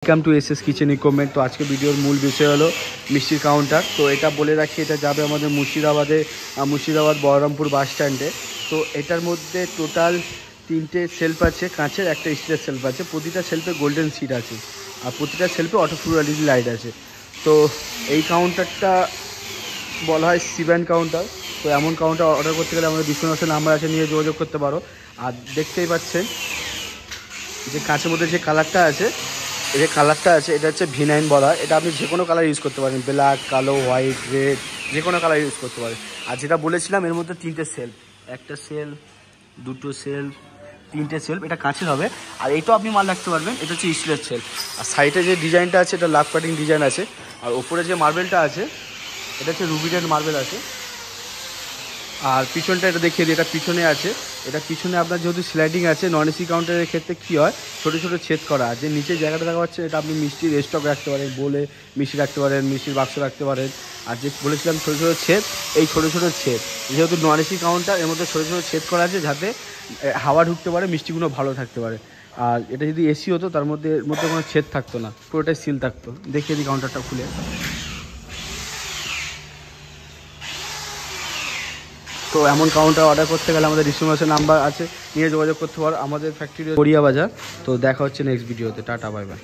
Welcome to SS kitchen equipment. তো আজকে ভিডিওর মূল বিষয় হলো মিষ্টির কাউন্টার। তো এটা বলে রাখি, এটা যাবে আমাদের মুর্শিদাবাদ বহরমপুর বাস স্ট্যান্ডে। তো এটার মধ্যে টোটাল 3টে সেলফ আছে কাঁচের, একটা স্টিলের সেলফ আছে। প্রতিটা সেলফে গোল্ডেন সিট আছে আর প্রতিটা সেলফে অটো ফুল এলইডি লাইট আছে। তো এই কাউন্টারটা বলা হয় সিভেন কাউন্টার। তো এমন কাউন্টার অর্ডার করতে গেলে আমাদের বিশ্বনাথের নাম্বার আছে, নিয়ে যোগাযোগ করতে পারো। আর দেখতেই পাচ্ছেন যে কাঁচের মধ্যে যে কালারটা আছে, এটা হচ্ছে V9 বলা। এটা আপনি যে কোনো কালার ইউজ করতে পারেন, ব্ল্যাক, কালো, হোয়াইট, রেড, যে কোনো কালার ইউজ করতে পারেন। আর যেটা বলেছিলাম এর মধ্যে 3টে সেলফ, একটা সেলফ, দুটো সেলফ, 3টে সেলফ। এটা কাঁচের হবে। আর এইটাও আপনি মাল রাখতে পারবেন, এটা হচ্ছে স্টিলের সেলফ। আর সাইডে যে ডিজাইনটা আছে এটা লাভ কাটিং ডিজাইন আছে। আর ওপরে যে মার্বেলটা আছে এটা হচ্ছে রুবি রেড মার্বেল আছে। আর পিছনটা এটা দেখিয়ে দিই, এটা পিছনে আছে। এটা পিছনে আপনার যেহেতু স্লাইডিং আছে, নন এসি কাউন্টারের ক্ষেত্রে কী হয়, ছোটো ছোটো ছেদ করা। যে নিচে জায়গাটা দেখা পাচ্ছে, এটা আপনি মিষ্টির স্টক রাখতে পারেন, বলে মিষ্টি রাখতে পারেন, মিষ্টির বাক্স রাখতে পারেন। আর যে বলেছিলাম ছোটো ছোটো ছেদ, এই ছোটো ছোটো ছেদ যেহেতু নন এসি কাউন্টার, এর মধ্যে ছোটো ছোটো ছেদ করা আছে যাতে হাওয়া ঢুকতে পারে, মিষ্টিগুলো ভালো থাকতে পারে। আর এটা যদি এসি হতো তার মধ্যে কোনো ছেদ থাকতো না, পুরোটাই সিল থাকতো। দেখিয়ে দিই কাউন্টারটা খুলে। তো এমন কাউন্টার অর্ডার করতে গেলে আমাদের ডিস্ট্রিবিউশন নাম্বার আছে, নিয়ে যোগাযোগ করতে পারো। আমাদের ফ্যাক্টরি গড়িয়া বাজার। তো দেখা হচ্ছে নেক্সট ভিডিওতে। Tata, bye bye.